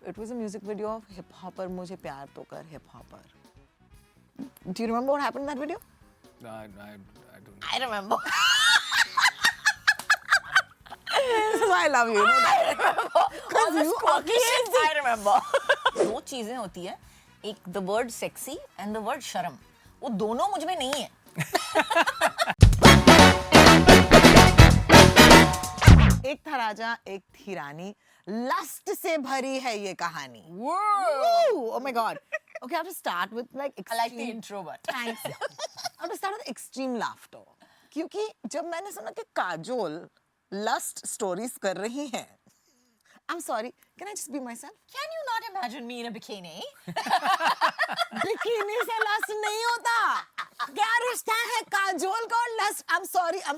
It was a music video of Hip Hopper Mujhe Pyar To Kar Hip Hopper. Do you remember what happened in that video? No, I don't. I remember. This is why I love you. You know that? Because you I remember. दो चीजें होती है, एक the word sexy and the word शर्म. वो दोनों मुझ में नहीं है. एक था राजा, एक थी रानी. लस्ट से भरी है ये कहानी. Whoa! Oh my God. Okay, I have to start with like extreme. I like the intro, but Thanks. I have to start with extreme laughter. क्योंकि जब मैंने सुना कि काजोल lust stories कर रही हैं. I'm sorry. Can I just be myself? can you not imagine me in a bikini? Bikini से lust नहीं होता. क्या रिश्ता है काजोल का और lust? I'm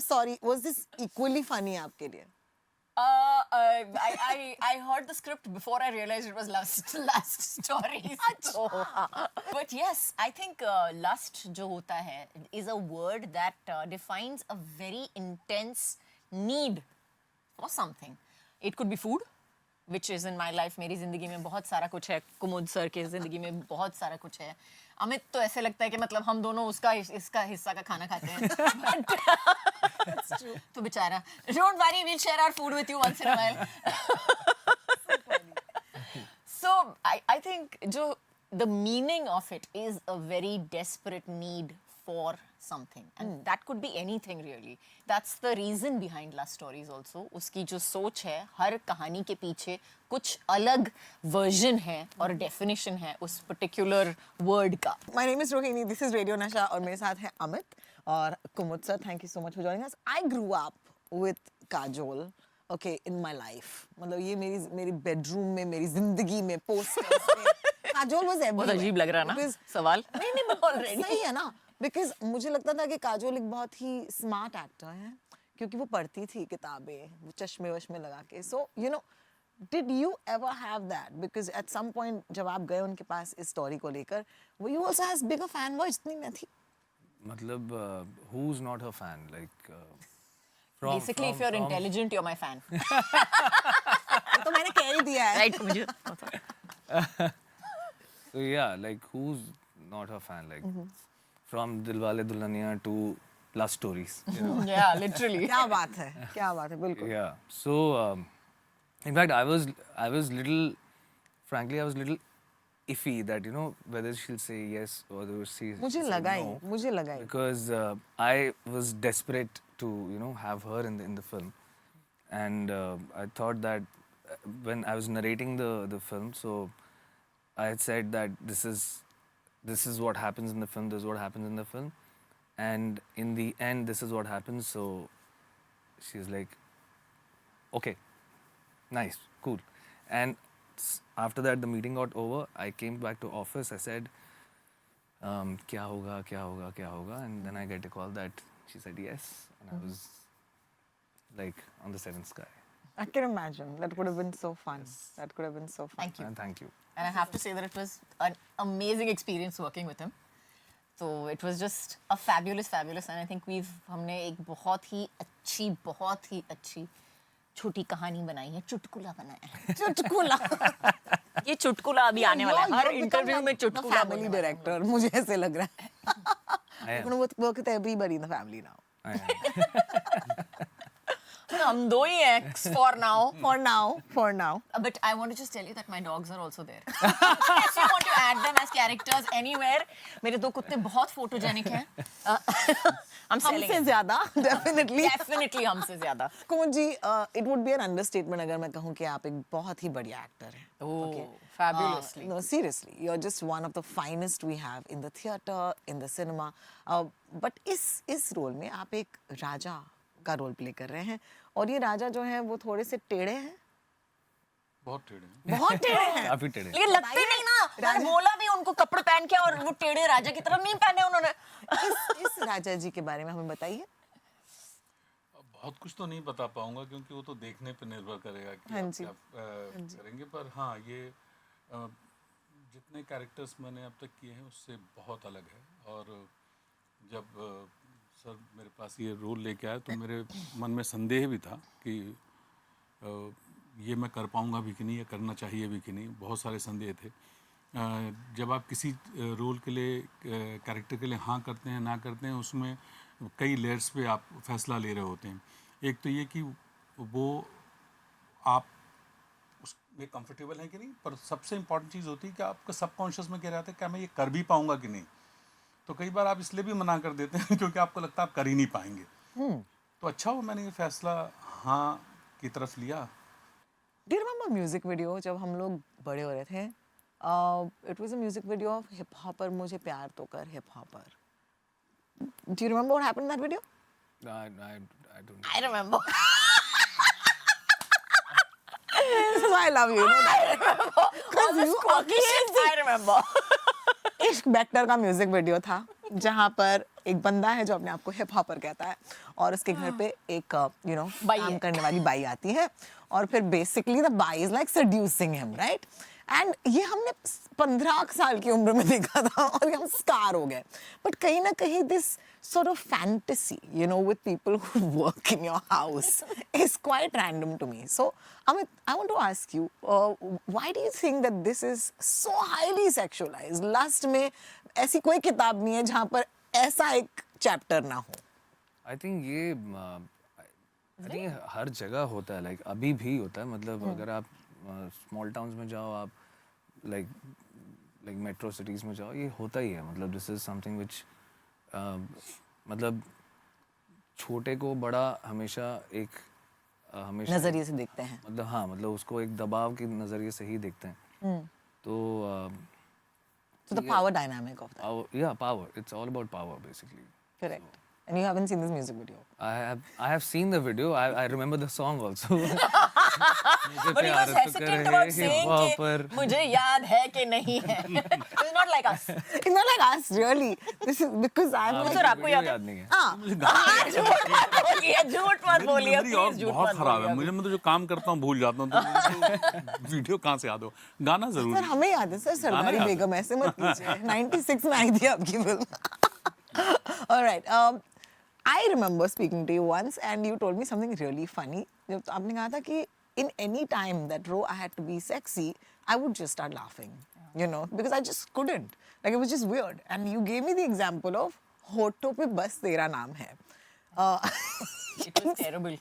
sorry. Was this equally funny आपके लिए? I heard the script before I realized it was lust stories. So, but yes, I think lust जो होता है is a word that defines a very intense need for something. It could be food, which is in my life. मेरी जिंदगी में बहुत सारा कुछ है. कुमुद सर के जिंदगी में बहुत सारा कुछ है. अमित तो ऐसे लगता है कि मतलब हम दोनों उसका इसका हिस्सा का खाना खाते हैं. That's true. तो बेचारा. Don't worry, we'll share our food with you once in a while. So I think the meaning of it is a very desperate need for something, and that could be anything really. That's the reason behind lust stories also. उसकी जो सोच है, हर कहानी के पीछे कुछ अलग version है और definition है उस particular word का. My name is Rohini. This is Radio Nasha और मेरे साथ है अमित और कुमुद sir. Thank you so much for joining us. I grew up with Kajol. Okay, in my life. मतलब ये मेरी bedroom में, मेरी जिंदगी में, posters में. Kajol was everywhere. बहुत अजीब लग रहा है ना सवाल? नहीं already. सही है ना? Because मुझे लगता था कि काजोल एक बहुत ही smart actor है, क्योंकि वो पढ़ती थी किताबें, वो चश्मे वश्मे लगा के. So you know, did you ever have that? Because at some point जब आप गए उनके पास इस story को लेकर, were you also as big a fan boy जितनी मैं थी? मतलब who's not her fan? Like Basically, if you're intelligent, you're my fan. तो मैंने कह ही दिया है. Right? मुझे. So yeah, like who's not her fan? Like from Dilwale Dulhaniya to love stories. You know? Yeah, literally. क्या बात है, बिल्कुल. Yeah. So in fact, I was little iffy that whether she'll say yes or whether she'll मुझे say लगा no. He. Because I was desperate to have her in the film, and I thought that when I was narrating the film, so I had said that this is what happens in the film, this is what happens in the film, and in the end this is what happens. So she's like, okay, nice, cool. And after that the meeting got over. I came back to office. I said, क्या होगा, and then I get a call that she said yes, and I was like on the seventh sky. I can imagine. That would have been so fun. That could have been so fun. Thank you. And thank you. And I have to say that it was an amazing experience working with him. So it was just a fabulous, and I think हमने एक बहुत ही अच्छी छोटी कहानी बनाई है, चुटकुला बनाया है. चुटकुला. ये चुटकुला अभी आने वाला है. हर इंटरव्यू में चुटकुला. Family director, मुझे ऐसे लग रहा है. You're going to work with everybody in the family now. I am. हम दो ही हैं For now. But I want to just tell you that my dogs are also there. If you want to add them as characters anywhere, मेरे दो कुत्ते बहुत photogenic हैं. I'm selling हमसे it. ज़्यादा, definitely. Definitely हमसे ज़्यादा. कुमुद जी, it would be an understatement अगर मैं कहूँ कि आप एक बहुत ही बढ़िया actor हैं. Oh, fabulously. No, seriously, you're just one of the finest we have in the theatre, in the cinema. But इस role में आप एक राजा का रोल प्ले कर रहे हैं और ये राजा जो है वो थोड़े से टेढ़े हैं. बहुत टेढ़े हैं. काफी टेढ़े. लेकिन लगते नहीं ना. मैंने बोला भी उनको कपड़े पहन के और वो टेढ़े राजा की तरह नहीं पहने उन्होंने. इस राजा जी के बारे में हमें बताइए. बहुत कुछ तो नहीं बता पाऊंगा क्योंकि वो तो देखने पे निर्भर करेगा कि हाँ आप जी. क्या करेंगे. पर हाँ, ये जितने कैरेक्टर्स मैंने अब तक किए हैं उससे बहुत अलग है. और जब सर मेरे पास ये रोल लेके आए तो मेरे मन में संदेह भी था कि ये मैं कर पाऊँगा भी कि नहीं, या करना चाहिए भी कि नहीं, बहुत सारे संदेह थे। जब आप किसी रोल के लिए, कैरेक्टर के लिए हाँ करते हैं ना करते हैं, उसमें कई लेयर्स पे आप फैसला ले रहे होते हैं। एक तो ये कि वो आप उसमें कंफर्टेबल हैं कि नहीं, पर सबसे इम्पॉर्टेंट चीज़ होती है कि आपका सबकॉन्शियस में कह रहा था क्या मैं ये कर भी पाऊँगा कि नहीं। तो कई बार आप इसलिए भी मना कर देते हैं क्योंकि आपको लगता है आप कर ही नहीं पाएंगे। तो अच्छा हो मैंने ये फैसला हाँ की तरफ लिया। Do you remember music video जब हम लोग बड़े हो रहे थे? It was a music video of hip hopper मुझे प्यार तो कर hip hopper. Do you remember what happened in that video? I don't. I remember. This is why I love you. You know that? All the squawky shit, I remember. इश्क बैक्टर का music video था जहाँ पर एक बंदा है जो अपने आप को हिप हॉपर कहता है और उसके घर पे एक बाई काम है। करने वाली बाई आती है और फिर बेसिकली द बाई is like seducing him, right? And ये हमने 15 साल की उम्र में देखा था और हम स्कार हो गए। बट कहीं ना कहीं this sort of fantasy, with people who work in your house is quite random to me. So, Amit, I want to ask you, why do you think that this is so highly sexualized? Lust में ऐसी कोई किताब नहीं है जहाँ पर ऐसा एक चैप्टर ना हो। I think ये I think हर जगह होता है, like अभी भी होता है। मतलब अगर आप स्मॉल टाउन्स में जाओ, आप like मेट्रो सिटीज में जाओ, ये होता ही है। मतलब दिस इज समथिंग विच मतलब छोटे को बड़ा हमेशा एक हमेशा नजरिए से देखते हैं। मतलब हाँ, मतलब उसको एक दबाव के नजरिए से ही देखते हैं। तो So the power dynamic of that. power. It's all about power basically. Correct. And you haven't seen this music video. I have seen the video. I remember the song also. But he was hesitant about saying कि मुझे याद है कि नहीं है. It's not like us. It's not like us, really. This is because I'm like... sir आपको याद नहीं है। झूठ मत बोलिए मेरी और प्लीज झूठ बहुत मत खराब है। बोलिए। मुझे मैं तो जो काम करता हूँ भूल जाता हूँ, तो वीडियो कहाँ से याद हो। गाना जरूर सर हमें याद है सर, सरदारी याद है। बेगम ऐसे मत कीजिए। 96 में आई थी आपकी film. All right. I remember speaking to you once and you told me something really funny. जब आपने कहा था कि in any time that I had to be sexy, I would just start laughing, because I just couldn't. Like it was just weird. And you gave me the example of होठों पे बस तेरा नाम है. It was terrible.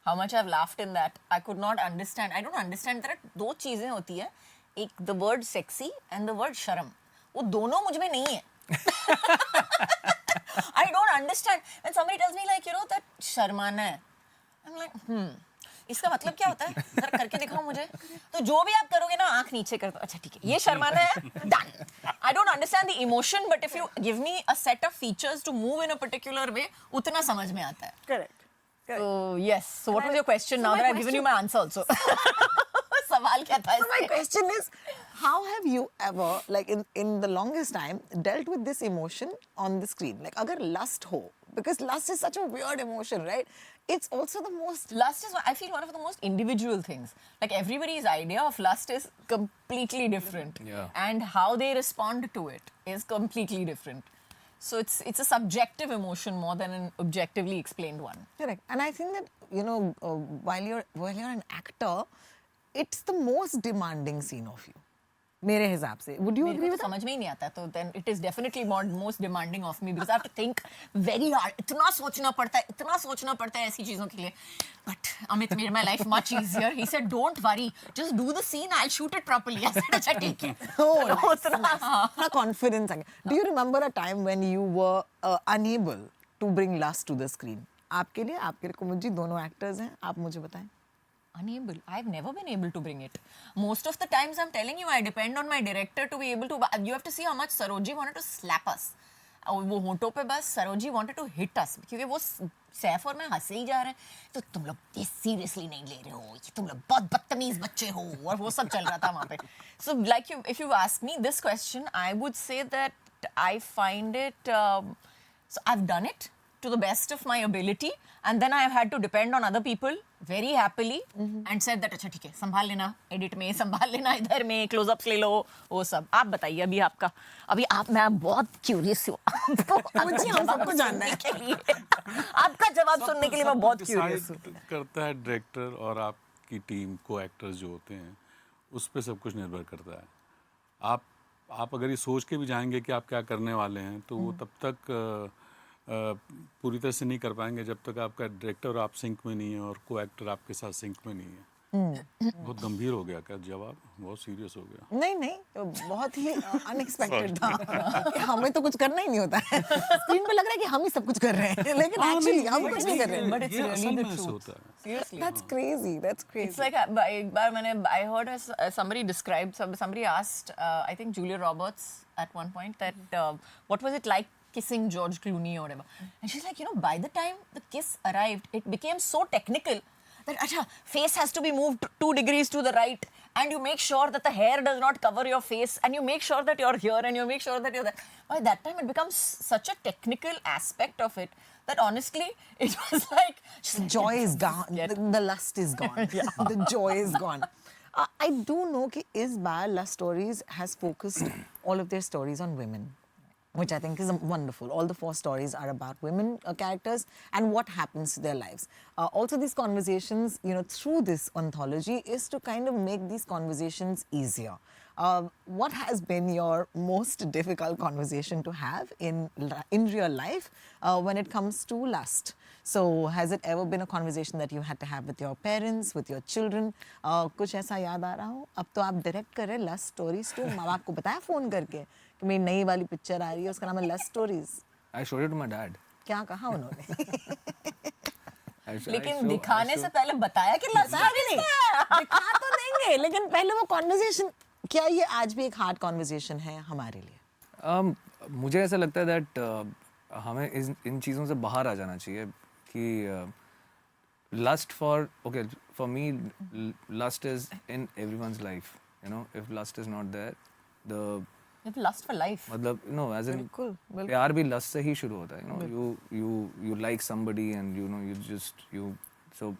How much I've laughed in that. I could not understand. I don't understand. There are दो चीजें होती है. एक the word sexy and the word शर्म. वो दोनों मुझ में नहीं है. I don't understand. When somebody tells me like, that शर्माना है. I'm like, इसका मतलब क्या होता है? जरा करके दिखाओ मुझे. तो जो भी आप करोगे ना, आंख नीचे कर दो. अच्छा ठीक है. ये शर्माना है. Done. I don't understand the emotion, but if you give me a set of features to move in a particular way, उतना समझ में आता है. Correct. So yes. So what was your question now that I've given you my answer also? सवाल क्या था? So my question is, how have you ever, like in the longest time, dealt with this emotion on the screen? Like अगर lust हो, because lust is such a weird emotion, right? It's also the most... Lust is, I feel, one of the most individual things. Like everybody's idea of lust is completely different. Yeah. And how they respond to it is completely different. So it's a subjective emotion more than an objectively explained one. Correct. And I think that, while you're an actor, it's the most demanding scene of you. मेरे हिसाब से. Would you agree with that? समझ में ही नहीं आता तो then it is definitely most demanding of me because I have to think very hard. इतना सोचना पड़ता है ऐसी चीजों के लिए. But Amit made my life much easier. He said, "Don't worry, just do the scene. I'll shoot it properly." I said, "अच्छा ठीक है." Oh, nice. Confidence. Do you remember a time when you were unable to bring lust to the screen? आपके लिए कुमुद जी दोनों actors हैं. आप मुझे बताएं. Unable. I've never been able to bring it. Most of the times, I'm telling you, I depend on my director to be able to. You have to see how much Saroji wanted to slap us. और वो होंठों पे बस Saroji wanted to hit us क्योंकि वो सैफ और मैं हंसे ही जा रहे हैं तो तुम लोग ये सीरियसली नहीं ले रहे हो, ये तुम लोग बहुत बदतमीज बच्चे हो और वो सब चल रहा था वहाँ पे. So like if you ask me this question, I would say that I find it. So I've done it to the best of my ability and then I have had to depend on other people very happily and said that अच्छा ठीक है संभाल लेना edit में, संभाल लेना इधर में, close ups ले लो वो सब. आप बताइए अभी मैं बहुत curious हूँ. मुझे हम सबको जानना है के लिए आपका जवाब सुनने के लिए मैं बहुत curious हूँ. करता है डायरेक्टर और आप आपकी टीम को एक्टर्स जो होते हैं उस पर सब कुछ निर्भर करता है। आप अगर ये सोच के भी जाएंगे कि आप क्या करने वाले हैं तो वो तब तक पूरी तरह से नहीं कर पाएंगे जब तक आपका डायरेक्टर आप सिंक में नहीं है और को एक्टर आपके साथ सिंक में नहीं है। बहुत गंभीर हो गया क्या जवाब? बहुत सीरियस हो गया? नहीं, बहुत ही अनएक्सपेक्टेड था कि हमें तो कुछ करना ही नहीं होता है। स्क्रीन पे लग रहा है कि हम ही सब कुछ कर रहे हैं, लेकिन एक्चुअली हम कुछ नहीं कर रहे हैं। But it's really the truth. होता है। Seriously. That's crazy. That's crazy. It's like एक बार मैंने I heard somebody described, somebody asked I think Julia Roberts at one point that what was it like kissing George Clooney or whatever, and she's like, by the time the kiss arrived it became so technical that acha face has to be moved 2 degrees to the right and you make sure that the hair does not cover your face and you make sure that you're here and you make sure that you're there. By that time it becomes such a technical aspect of it that honestly it was like The joy is gone. The lust is gone. The joy is gone. I do know कि इस बार Lust Stories has focused all of their stories on women, which I think is wonderful. All the 4 stories are about women characters and what happens to their lives. Also, these conversations, through this anthology, is to kind of make these conversations easier. What has been your most difficult conversation to have in real life when it comes to lust? So, has it ever been a conversation that you had to have with your parents, with your children? कुछ ऐसा याद आ रहा हो? अब तो आप direct कर रहे Lust Stories 2. माँ बाप को बताया फोन करके कि मेरी नई वाली पिक्चर आ रही है, उसका नाम है Lust Stories. I showed it to my dad. क्या कहा उन्होंने? लेकिन दिखाने से पहले बताया कि लस्ट नहीं, दिखा तो देंगे, लेकिन पहले वो कॉन्वर्सेशन, क्या ये आज भी एक हार्ड कॉन्वर्सेशन है हमारे लिए? मुझे ऐसा लगता है दैट हमें इन चीज़ों से बाहर आ जाना चाहिए कि lust for me lust is in everyone's life, if lust is not there, the lust for life, मतलब as in बिल्कुल, प्यार भी lust से ही शुरू होता है, you like somebody and so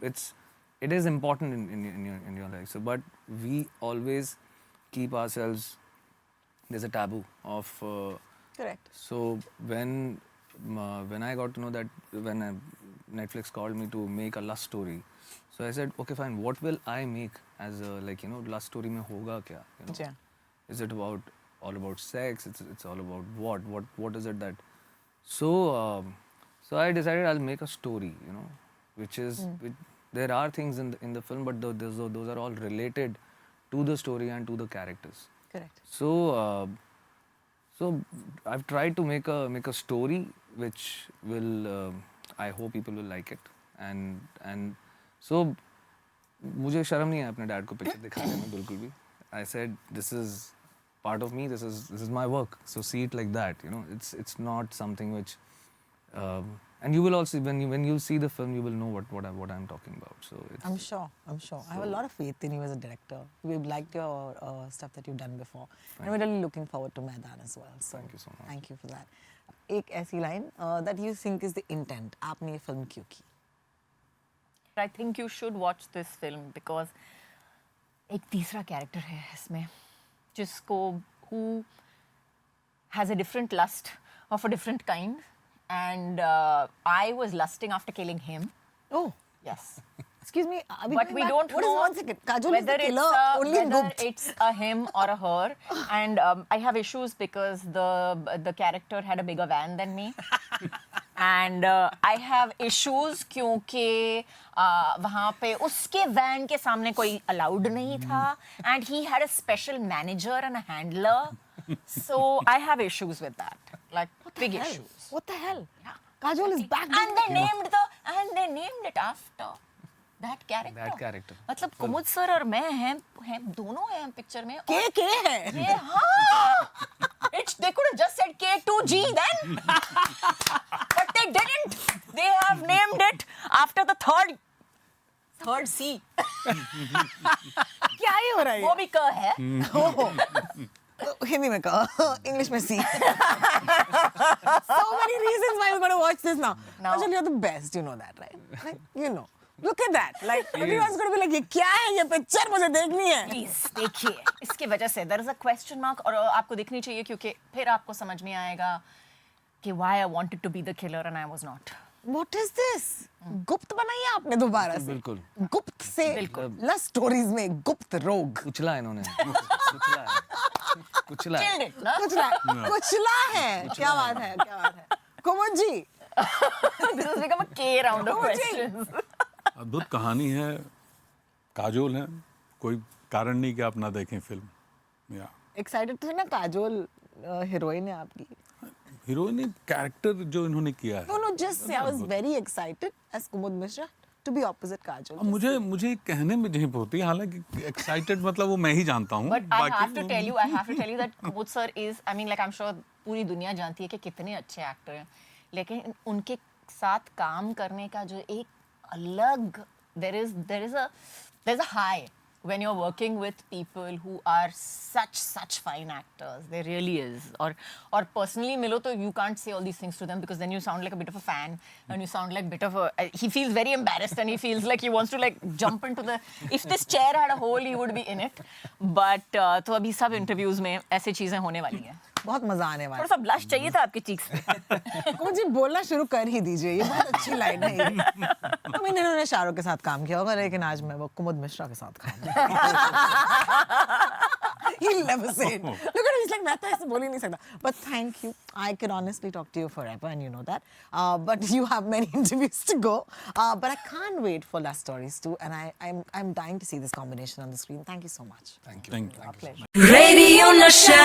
it is important in your life. So but we always keep ourselves, there's a taboo of Correct. so when I got to know that, when Netflix called me to make a lust story, so I said, okay fine, what will I make as a lust story में होगा क्या? Yeah. Is it all about sex? It's all about what is it that? So I decided I'll make a story, which is there are things in the film, but those are all related to the story and to the characters. Correct. So I've tried to make a story which will I hope people will like it, and so मुझे शर्म नहीं है अपने dad को picture दिखाने में बिल्कुल भी. I said this is part of me, this is my work, so see it like that, it's not something which and you will also when you see the film you will know what I'm talking about. So it's, I'm sure. I have a lot of faith in you as a director. We've liked your stuff that you've done before, and we're really looking forward to Maidan as well. So Thank you so much. Thank you for that. एक ऐसी line that you think is the intent. आपने ये film क्यों की? I think you should watch this film because एक तीसरा character है इसमें जिसको who has a different lust of a different kind, and I was lusting after killing him. Oh, Yes. excuse me. But we don't what know is one second? Kajol is the killer. Only whether Gupt. it's a him or a her. And I have issues because the character had a bigger van than me. And I have issues क्योंकि वहाँ पे उसके van के सामने कोई allowed नहीं था. And he had a special manager and a handler. So I have issues with that. Like big issues. What the hell? Yeah. Kajol is back. And they named it after that character. मतलब कुमुद sir और मैं हैं दोनों हैं picture में. के है. ये हाँ. They could have just said K2G then. But they didn't. They have named it after the third C. क्या ही हो रहा है? वो भी क है. हिंदी में कहो, इंग्लिश में सी. So many reasons why we're going to watch this now. No. Kajol, you're the best, you know that, right? Like, Look at that. Like, everyone's going to be like, ये क्या है ये पिक्चर मुझे देखनी है. Please देखिए. इसके वजह से there is a question mark और आपको देखनी चाहिए क्योंकि फिर आपको समझ में आएगा कि why I wanted to be the killer and I was not. What is this? गुप्त बनाई है आपने दोबारा से? बिल्कुल। गुप्त से लव स्टोरीज में गुप्त रोग। कुचला है इन्होंने, कुचला है, कुचला है। Killed it, no? कुचला है। क्या बात है, क्या बात है। कुमुद जी। This has become a K round of Kumud ji. questions. अद्भुत कहानी है, काजोल है, कोई कारण नहीं कि आप ना देखें फिल्म। या एक्साइटेड थे ना काजोल हीरोइन है आपकी? हीरोइन कैरेक्टर जो इन्होंने किया है, No, just say I was very excited as Kumud Mishra to be opposite Kajol. अब मुझे कहने में झिझक होती है, हालांकि एक्साइटेड मतलब वो मैं ही जानता हूँ। But I have to tell you that Kumud sir is, I mean, like I'm sure पूरी दुनिया जानती है कि कितने अच्छे एक्टर हैं, लेकिन उनके साथ काम करने का जो एक अलग there's a high when you're working with people who are such fine actors. There really is. Or personally मिलो तो you can't say all these things to them because then you sound like a bit of a fan and you sound like a bit of a. He feels very embarrassed and he feels like he wants to like jump into the. If this chair had a hole, he would be in it. But तो अभी सब interviews में ऐसी चीजें होने वाली हैं. बहुत मजा आने वाला थोड़ा सा ब्लश चाहिए था आपके चीक्स पे. मुझे बोलना शुरू कर ही दीजिए, ये बहुत अच्छी लाइन है। I mean, इन्होंने शाहरुख के साथ काम किया होगा, लेकिन आज मैं वो कुमुद मिश्रा के साथ काम He'll never say it. Look at him, he's like, मैं तो ऐसे बोल ही नहीं सकता. But thank you. I can honestly talk to you forever, and you know that. But you have many interviews to go. But I can't wait for Last Stories too, and I'm dying to see this combination on the screen. Thank you so much. Thank you. Thank you. Our pleasure. Radio Nasha.